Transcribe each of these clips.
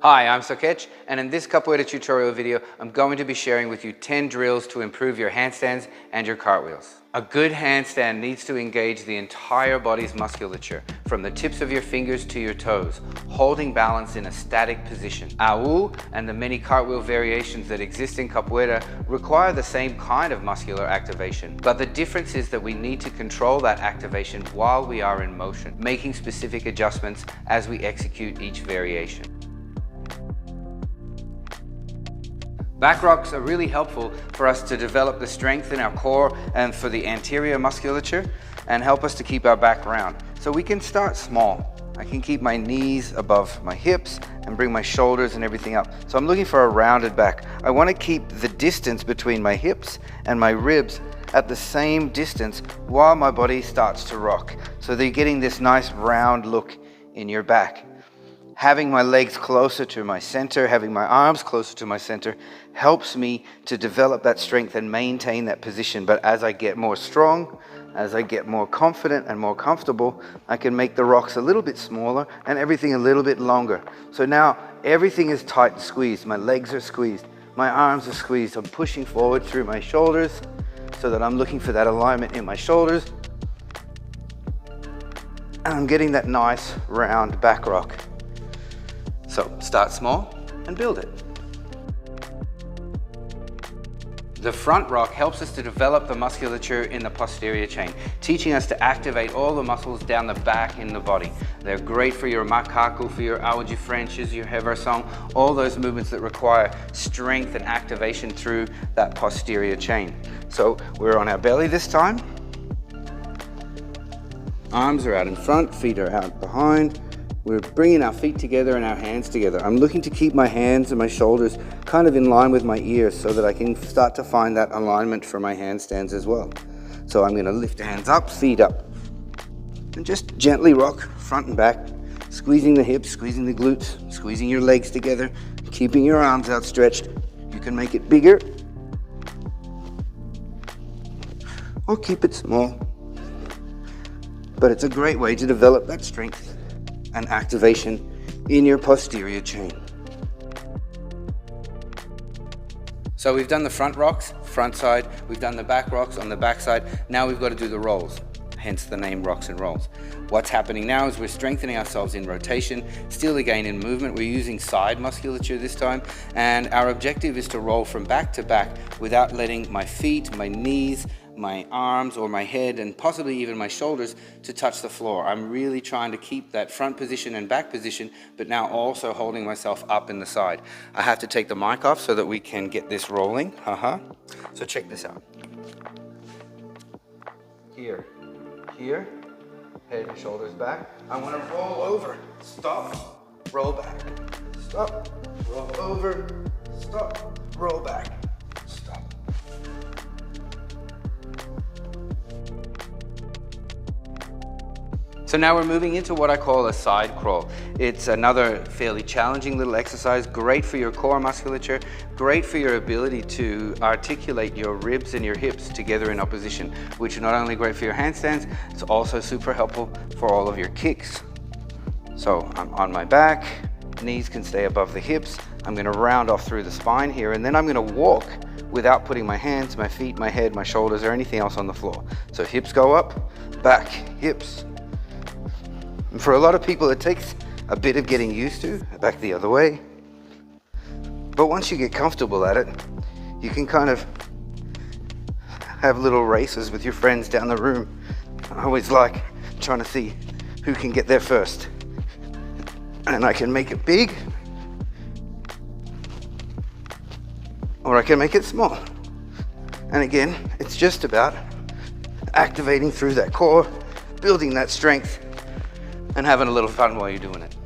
Hi, I'm Soquete, and in this Capoeira tutorial video, I'm going to be sharing with you 10 drills to improve your handstands and your cartwheels. A good handstand needs to engage the entire body's musculature, from the tips of your fingers to your toes, holding balance in a static position. Au and the many cartwheel variations that exist in Capoeira require the same kind of muscular activation, but the difference is that we need to control that activation while we are in motion, making specific adjustments as we execute each variation. Back rocks are really helpful for us to develop the strength in our core and for the anterior musculature and help us to keep our back round. So we can start small. I can keep my knees above my hips and bring my shoulders and everything up. So I'm looking for a rounded back. I want to keep the distance between my hips and my ribs at the same distance while my body starts to rock. So they're getting this nice round look in your back. Having my legs closer to my center, having my arms closer to my center helps me to develop that strength and maintain that position. But as I get more strong, as I get more confident and more comfortable, I can make the rocks a little bit smaller and everything a little bit longer. So now everything is tight and squeezed. My legs are squeezed, my arms are squeezed. I'm pushing forward through my shoulders so that I'm looking for that alignment in my shoulders. And I'm getting that nice round back rock. So start small and build it. The front rock helps us to develop the musculature in the posterior chain, teaching us to activate all the muscles down the back in the body. They're great for your macaco, for your audi Frenches, your reversong, all those movements that require strength and activation through that posterior chain. So we're on our belly this time. Arms are out in front, feet are out behind. We're bringing our feet together and our hands together. I'm looking to keep my hands and my shoulders kind of in line with my ears so that I can start to find that alignment for my handstands as well. So I'm going to lift the hands up, feet up, and just gently rock front and back, squeezing the hips, squeezing the glutes, squeezing your legs together, keeping your arms outstretched. You can make it bigger or keep it small, but it's a great way to develop that strength and activation in your posterior chain. So we've done the front rocks, front side, we've done the back rocks on the back side. Now we've got to do the rolls, hence the name rocks and rolls. What's happening now is we're strengthening ourselves in rotation, still again in movement. We're using side musculature this time, and our objective is to roll from back to back without letting my feet, my knees, my arms or my head and possibly even my shoulders to touch the floor. I'm really trying to keep that front position and back position, but now also holding myself up in the side. I have to take the mic off so that we can get this rolling. So check this out. Here, head and shoulders back. I want to roll over, stop, roll back, stop, roll over, stop, roll back. So now we're moving into what I call a side crawl. It's another fairly challenging little exercise, great for your core musculature, great for your ability to articulate your ribs and your hips together in opposition, which are not only great for your handstands, it's also super helpful for all of your kicks. So I'm on my back, knees can stay above the hips. I'm gonna round off through the spine here, and then I'm gonna walk without putting my hands, my feet, my head, my shoulders, or anything else on the floor. So hips go up, back, hips. And for a lot of people, it takes a bit of getting used to, back the other way. But once you get comfortable at it, you can kind of have little races with your friends down the room. I always like trying to see who can get there first. And I can make it big, or I can make it small. And again, it's just about activating through that core, building that strength, and having a little fun while you're doing it.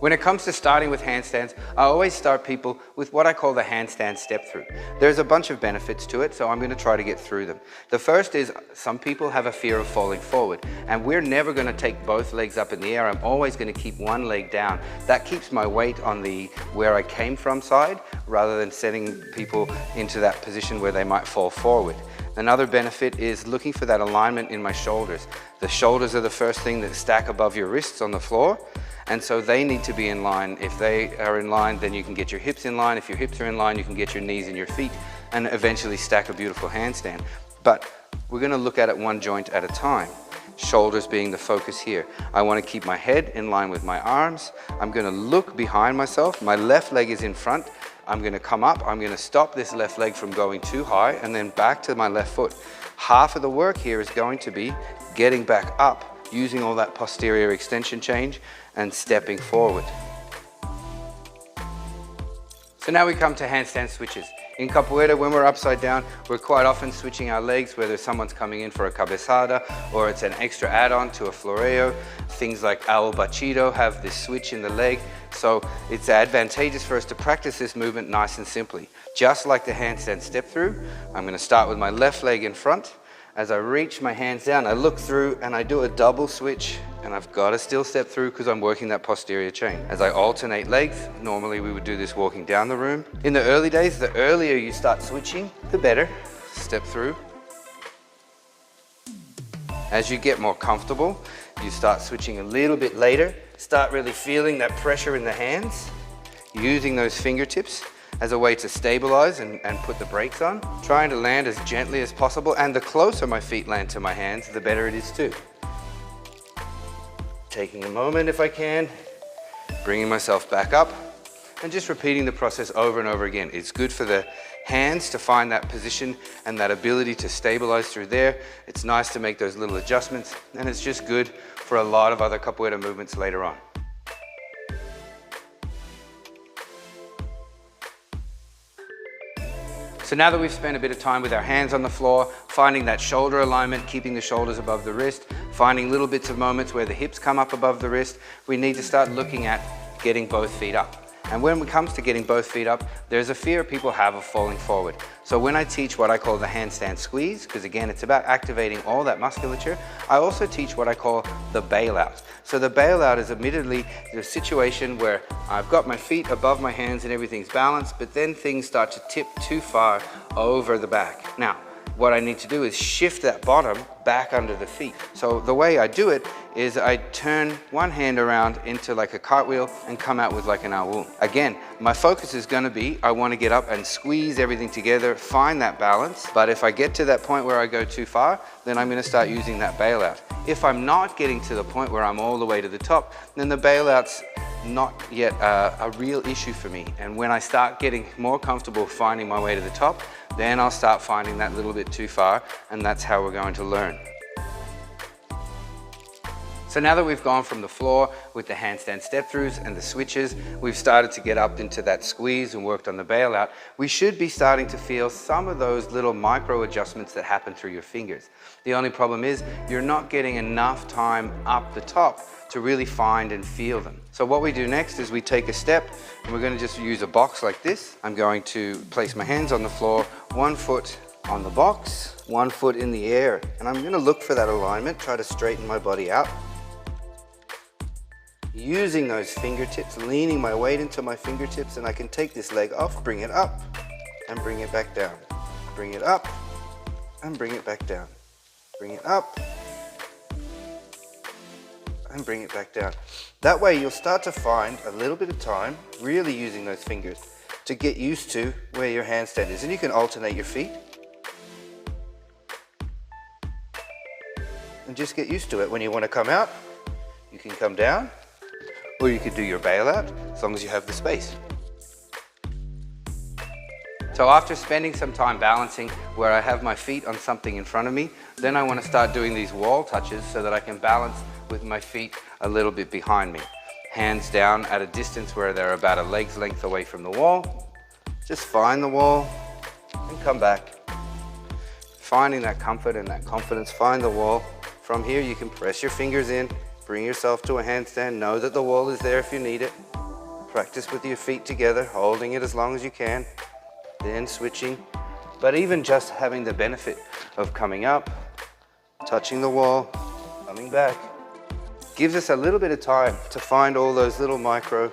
When it comes to starting with handstands, I always start people with what I call the handstand step through. There's a bunch of benefits to it, so I'm going to try to get through them. The first is some people have a fear of falling forward, and we're never going to take both legs up in the air. I'm always going to keep one leg down. That keeps my weight on the where I came from side, rather than setting people into that position where they might fall forward. Another benefit is looking for that alignment in my shoulders. The shoulders are the first thing that stack above your wrists on the floor, and so they need to be in line. If they are in line, then you can get your hips in line. If your hips are in line, you can get your knees and your feet and eventually stack a beautiful handstand. But we're going to look at it one joint at a time. Shoulders being the focus here. I want to keep my head in line with my arms. I'm going to look behind myself. My left leg is in front. I'm going to come up. I'm going to stop this left leg from going too high and then back to my left foot. Half of the work here is going to be getting back up, using all that posterior extension change and stepping forward. So now we come to handstand switches. In Capoeira, when we're upside down, we're quite often switching our legs, whether someone's coming in for a cabeçada or it's an extra add-on to a floreo. Things like ao batido have this switch in the leg, so it's advantageous for us to practice this movement nice and simply. Just like the handstand step through, I'm going to start with my left leg in front. As I reach my hands down, I look through and I do a double switch, and I've got to still step through because I'm working that posterior chain. As I alternate legs, normally we would do this walking down the room. In the early days, the earlier you start switching, the better. Step through. As you get more comfortable, you start switching a little bit later. Start really feeling that pressure in the hands, using those fingertips as a way to stabilize and put the brakes on. Trying to land as gently as possible, and the closer my feet land to my hands, the better it is too. Taking a moment if I can, bringing myself back up, and just repeating the process over and over again. It's good for the hands to find that position and that ability to stabilize through there. It's nice to make those little adjustments, and it's just good for a lot of other capoeira movements later on. So now that we've spent a bit of time with our hands on the floor, finding that shoulder alignment, keeping the shoulders above the wrist, finding little bits of moments where the hips come up above the wrist, we need to start looking at getting both feet up. And when it comes to getting both feet up, there's a fear people have of falling forward. So when I teach what I call the handstand squeeze, because again, it's about activating all that musculature, I also teach what I call the bailout. So the bailout is admittedly the situation where I've got my feet above my hands and everything's balanced, but then things start to tip too far over the back. Now, what I need to do is shift that bottom back under the feet. So the way I do it is I turn one hand around into like a cartwheel and come out with like an awu. Again, my focus is going to be, I want to get up and squeeze everything together, find that balance. But if I get to that point where I go too far, then I'm going to start using that bailout. If I'm not getting to the point where I'm all the way to the top, then the bailout's not yet a real issue for me. And when I start getting more comfortable finding my way to the top, then I'll start finding that little bit too far, and that's how we're going to learn. So now that we've gone from the floor with the handstand step throughs and the switches, we've started to get up into that squeeze and worked on the bailout, we should be starting to feel some of those little micro adjustments that happen through your fingers. The only problem is you're not getting enough time up the top to really find and feel them. So what we do next is we take a step, and we're going to just use a box like this. I'm going to place my hands on the floor, one foot on the box, one foot in the air, and I'm going to look for that alignment, try to straighten my body out. Using those fingertips, leaning my weight into my fingertips, and I can take this leg off, bring it up, and bring it back down. Bring it up, and bring it back down. Bring it up, and bring it back down. That way you'll start to find a little bit of time, really using those fingers, to get used to where your handstand is. And you can alternate your feet, and just get used to it. When you want to come out, you can come down, or you could do your bailout, as long as you have the space. So after spending some time balancing where I have my feet on something in front of me, then I want to start doing these wall touches so that I can balance with my feet a little bit behind me. Hands down at a distance where they're about a leg's length away from the wall. Just find the wall and come back. Finding that comfort and that confidence, find the wall. From here you can press your fingers in, bring yourself to a handstand, know that the wall is there if you need it. Practice with your feet together, holding it as long as you can, then switching. But even just having the benefit of coming up, touching the wall, coming back, gives us a little bit of time to find all those little micro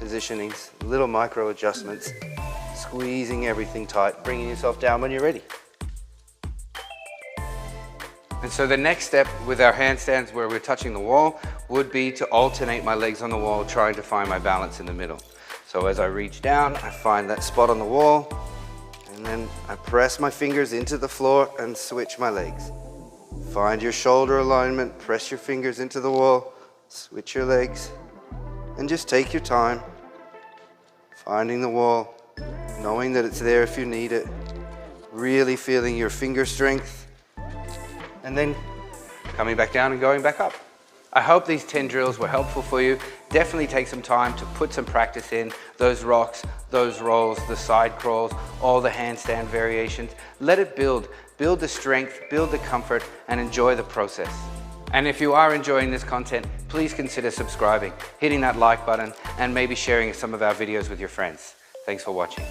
positionings, little micro adjustments, squeezing everything tight, bringing yourself down when you're ready. And so the next step with our handstands where we're touching the wall would be to alternate my legs on the wall, trying to find my balance in the middle. So as I reach down, I find that spot on the wall, and then I press my fingers into the floor and switch my legs. Find your shoulder alignment, press your fingers into the wall, switch your legs, and just take your time, finding the wall, knowing that it's there if you need it, really feeling your finger strength, and then coming back down and going back up. I hope these 10 drills were helpful for you. Definitely take some time to put some practice in those rocks, those rolls, the side crawls, all the handstand variations. Let it build the strength, build the comfort, and enjoy the process. And if you are enjoying this content, please consider subscribing, hitting that like button, and maybe sharing some of our videos with your friends. Thanks for watching.